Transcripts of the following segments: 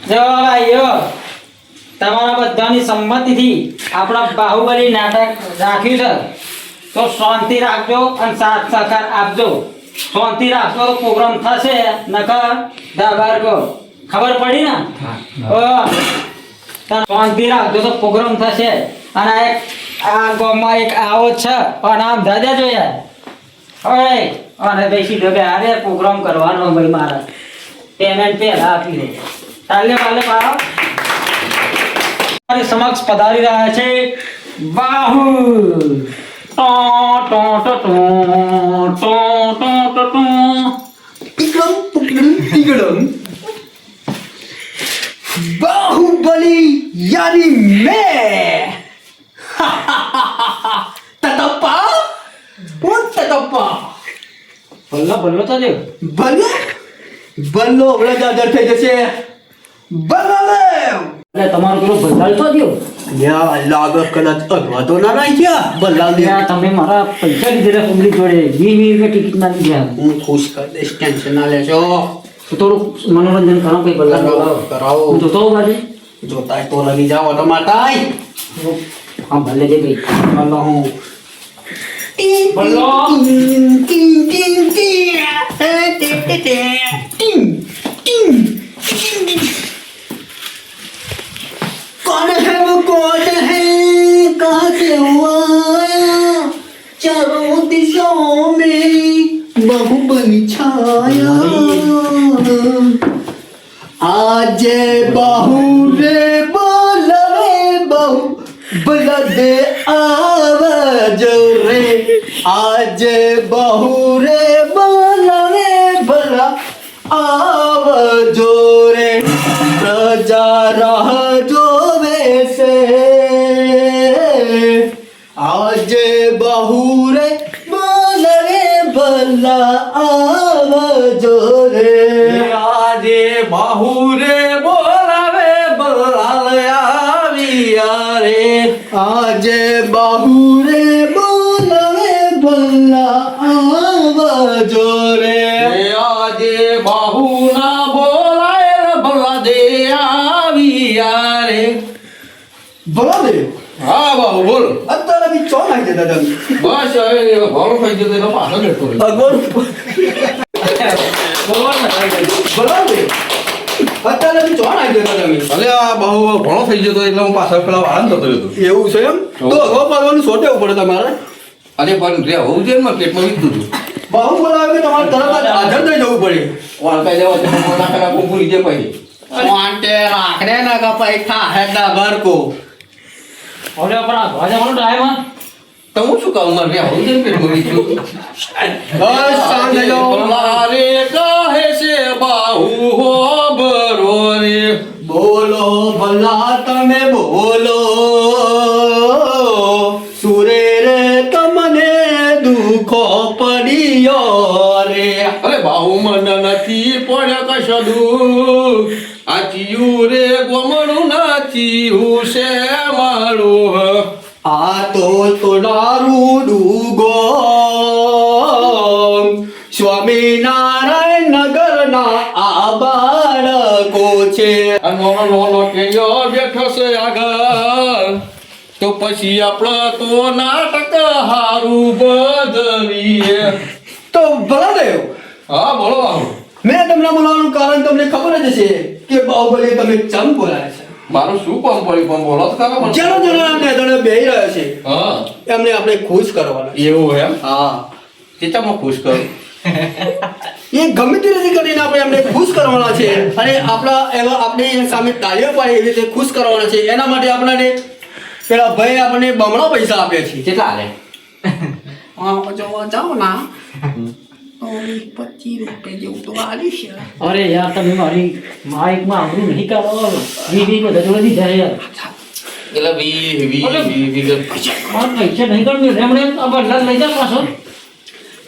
જો ભાઈઓ તમારા બધાની સંમતિથી આપણા બાહુબલી નાટક રાખ્યું છે તો શાંતિ રાખજો અને સાથ સહકાર આપજો. શાંતિ રાખજો તો પ્રોગ્રામ થશે નકર દાબારકો ખબર પડી ને શાંતિ રાખજો તો પ્રોગ્રામ થશે. અને આ ગામમાં એક આવો છે પણ આમ દાદા જો યાર હવે અને બેસી દો અરે પ્રોગ્રામ કરવાનો ભાઈ મારે પેમેન્ટ પહેલા આપી દે ચાલે વાલે પાડો. તમારી સમક્ષ પધારી રહ્યા છે બાહુ ટો ટો ટો ટો ટો ટો ટો ટીગડમ બાહુબલી यानी मैं ततप्पा और ततप्पा ભલ્લો તો દેવ બલ્લો બલ્લો હમણાં જાદર થઈ જશે બલ્લો એટલે તમારો પેલો ભલ્લાલ તો દેવ યા લાગે કદાચ અગવા તો ના રાખ્યા બલ્લા ત્યાં તમે મારા પૈસા લીધેલા ફેમિલી જોડે 20 ટિકિટ ના લીધા હું ખુશ કરી દઈશ ટેન્શન ના લેશો તો થોડું મનોરંજન કરો કઈ ભલ્લાલ કરાવો હું જોતો હોઉં બાજુ જોતા તો લગી જાઓ તો માતાઈ હા ભલે દે ભાઈ બલ્લો હું બલ્લો. कौन है वो कौन है कहाँ से हुआ चारों दिशाओं में बाहुबली छाया आज बाहु रे बोला रे बाहु बोला दे आवाज रे आज बाहु रे बोला रे बोला आवाज रे प्रजा राह जो वैसे आज बाहु रे बोल रे भला आवाजो रे आज बाहु रे बोलावे बलाविया रे आज बाहु रे बोलावे भला आवाजो रे आज बाहु ना बोलाए भला दे आविया रे बोला दे હા બાબુ બોલ અત્યારે બી ચો નાખી દેતા તમે બસ હવે ભાડો થઈ ગયો એનો પાછો લેતો અગવડ બોલા દે અત્યારે બી ચો નાખી દેતા તમે અલે આ બહુ ઘણો થઈ ગયો એટલે હું પાછળ પેલા વાહન જતો રહ્યો એવું છે એમ તો હવે પાડવાનું સોટેવું પડે તમારે અરે પણ રે હોવું છે ને પેટમાં વીતું હતું બાહુ બોલાવે કે તમારે તરત જ હાજર થઈ જવું પડે વાળકાઈ જવા છે મોટા કરા કુંકુ લીધે પછી વાંટે રાખને ના કપાઈ થા હેડા બરકો હવે આપણા ધ્વજાવાનો ટાઈમ તો હું શું કહું મારે હોવું છે ને પેટમાં વીતું બસ શાંત થઈ જાઓ મારે કહે છે બાહુ હો બરો રે બોલો ભલા તમે બોલો સુરે રે તમને દુખો પડ્યો રે અરે બાહુ મને નથી પડ્યો કશો દુઃખ આ ચિયું રે ગોમડું નથી હું છે મારું આ તો દારૂ ડૂગો સ્વામિનારાયણ નગરના આ બાળકો છે નો કેયો બેઠો છે આગળ તો પછી આપણે તો નાટક હારું બદલીએ તો ભલાદેવ હા બોલો બાહુ મેં તમને બોલાવવાનું કારણ તમને ખબર જ હશે કે બાહુબલી તમે ચમ બોલાય છે મારું શું કામ પડ્યું પણ બોલો તો ખરા મને. જેનો જેનો બેહી રહ્યો છે હા એમને આપણે ખુશ કરવાના છે. એવું એમ હા ચેતામાં ખુશ કરું એ ગમે તે રીતે કરીને આપણે એમને ખુશ કરવાના છે અને આપણા એવા આપણી સામે તાળીઓ પાડે એવી રીતે ખુશ કરવાના છે એના માટે આપણને પેલા ભાઈ આપણને બમણો પૈસા આપે છે કેટલા હાલે જાઓ ના તો 25 રૂપિયા જેવું તો આલી છે અરે યાર તમે મારી માઇકમાં આવું નહીં કરો વીવી બધા જોડે દીધા યાર એટલે વી મારા પૈસા નહીં કરવું રેમણે આ બદલા લઈ જા પાછો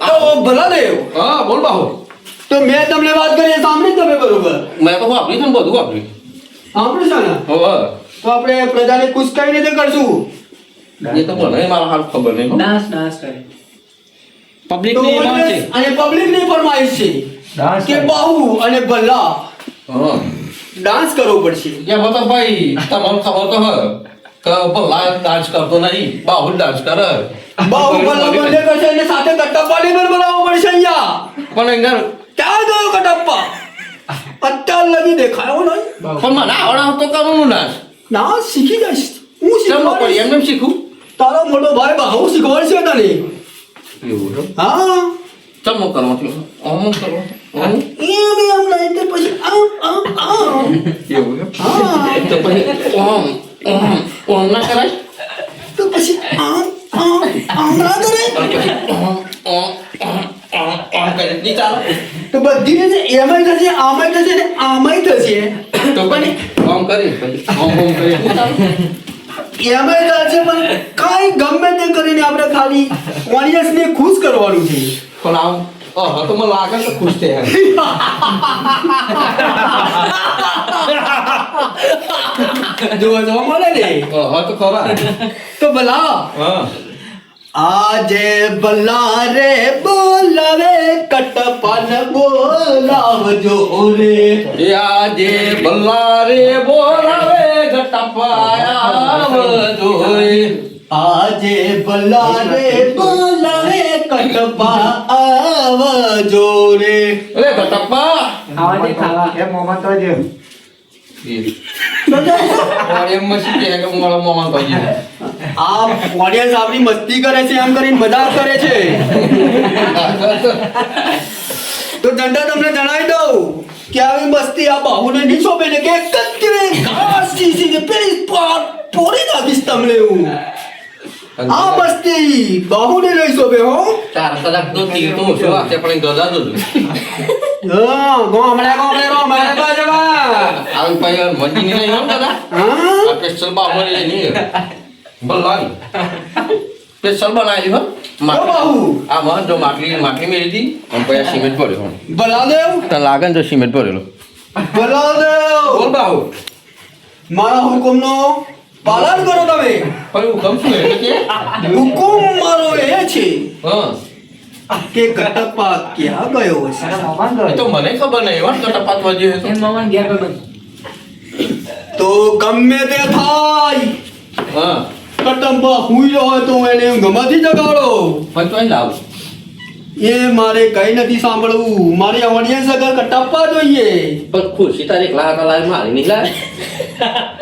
તો ભલાદેવ હા બોલ બાહુ તો મેં તમને વાત કરી એ સાંભળી તમે બરોબર મેં તો વાપરી છે ને બધું વાપરી સાંભળ્યું છે ને હવે તો આપણે પ્રજાને ખુશ કઈ રીતે કરશું એ તો મને મારા હાલ ખબર નહીં હો. ડાન્સ કરે પબ્લિક તો ને એમાં છે અને પબ્લિક ની ફરમાઈશ છે ડાન્સ કે કરે. બાહુ અને ભલ્લા હા ડાન્સ કરવો પડશે એમાં તો ભાઈ તમને ખબર તો હ કે ભલા ડાન્સ કરતો નહીં બાહુ ડાન્સ કરે બાહુબલી બંને કરશે અને સાથે કટપ્પાને પણ બોલાવવો પડશે અહીંયા પણ એંગર ક્યાં ગયો કટપ્પા અત્યાર લગી દેખાયો નહીં પણ મને આવડે તો કરવાનું ડાન્સ ના શીખી જઈશ હું ચલો પડી શીખવાડીશ એમને શીખું તારો મોટો ભાઈ બાહુ શીખવાડશે તને એવું છે હા ચલો કરો ઓમ કરો ઓમ એમ નહીં તે પછી આમ એવું છે હા તો પછી ઓમ ના કરાય તો પછી આમ ના કરે કરી નહીં ચાલો તો બધી રીતે એમાંય થશે આમાંય થશે ને આમાંય થશે તો પછી ઓમ કરી પછી ઓમ કરી નહીં ચાલો એમાંય થશે પણ કાંઈ ગમે તે કરીને આપણે ખાલી ઓડિયન્સને ખુશ કરવાનું છે પણ આમ તો મને લાગે તો ખુશ થયા જોવા મળે ને તો ખરા તો ભલા હા આજે ભલા રે બોલાવે કટપન બોલાવજો રે એ આજે બલ્લારે બોલાવે ઘટપાયા જોઈ આજે ભલા રે બોલાવે કટપા આવજો રે અરે ઘટપ્પા એમ મસી કે મોળા મોમાં કહી આ ઓડિયન્સ આપણી મસ્તી કરે છે એમ કરીને મજાક કરે છે તો દંડા તમને જણાવી દઉં કે આવી મસ્તી આ બાહુને નહીં શોભે ને કે એક જ કે ઘાસ ચીસીને પેલી પોરી નાખીશ તમને હું આ મસ્તી બાહુને નહીં શોભે હો ચાર કલાક તો તીર તો ઓછો આપે પણ ગદા તો હા ગોમડે રો મારે બાજવા આવી પાય મંડી નહીં આમ દાદા હા આ સ્પેશિયલ બાબોને નહીં બલ્લાની સ્પેશિયલ બનાવી હો ઓ બાહુ આ મન જો માટલી મેલી હતી અને પછી સિમેન્ટ પડ્યો બલાદેવ તને લાગે ને તો સિમેન્ટ પડેલો બલાદેવ બોલ બાહુ મારા હુકમનો પાલન કરો તમે પણ હું કમ છું એટલે કે હુકમ મારો એ છે હા કે કટપ્પા ક્યાં ગયો હશે એ તો મને ખબર નહીં વાત કટપાત વાજી હતો તો ગમે તે થાય હા કટપ્પા હુઈ હોય તો એને ગમાથી જગાડો પણ તો અહીં લાવ એ મારે કઈ નથી સાંભળવું મારી ઓડિયન્સ આગળ કટપ્પા જોઈએ પણ ખુશી તારે એકલા હાથા લાવી મારી નહીં લાવે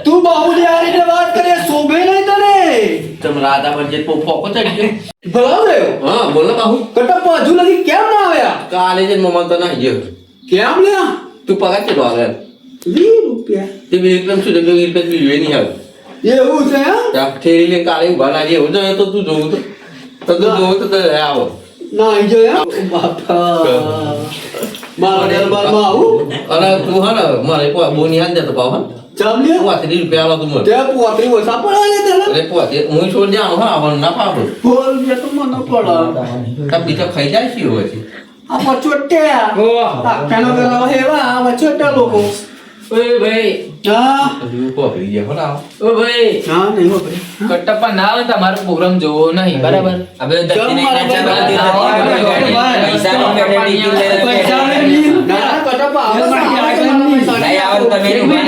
તું બાહુલી આ રીતે વાત કરે શોભે નહીં તને તમ રાધા પર જે પોકો ચડી ગયો ભલાદેવ હા બોલ ને બાહુ કટપ્પા હજુ લગી કેમ ના આવ્યા કાલે જે મોમાં તો ના ગયો કેમ લ્યા તું પગાર કેટલો આવે 20 રૂપિયા તે 20 રૂપિયા સુધી 20 રૂપિયા બી નહીં આવે એવું છે હા ત્યાં ઠેરી લે કાલે ઉભા ના એવું જોઈએ તો તું જોવું તો જોવું તો આવો ના આવી જોયા બાપા મારા દરબારમાં આવું અને તું હા ને મારે બોની હાલ જતો પાવ હા ચાલ લે 35 રૂપિયા આલો તું મને તે પોતરી ઓછા પડાય ને અરે પોતે હું છોડ જાણું હા પણ ના પાડો બોલ બે તો મને પડા તા બીજા ખાઈ જાય છે હોય છે આ વચોટ્યા પેનો પેલો હેવા આ વચોટ્યા લોકો ઓય ભાઈ હા હજુ કોપરી ગયા હોના ઓ ભાઈ હા નહીં હો ભાઈ કટપ્પા ના આવે તમારો પ્રોગ્રામ જોવો નહીં બરાબર હવે દક્ષિણ મારા પૈસાનો પેટેટી પૈસા નહીં ના કટપ્પા આવે નહીં આવે તો તમે ઉભા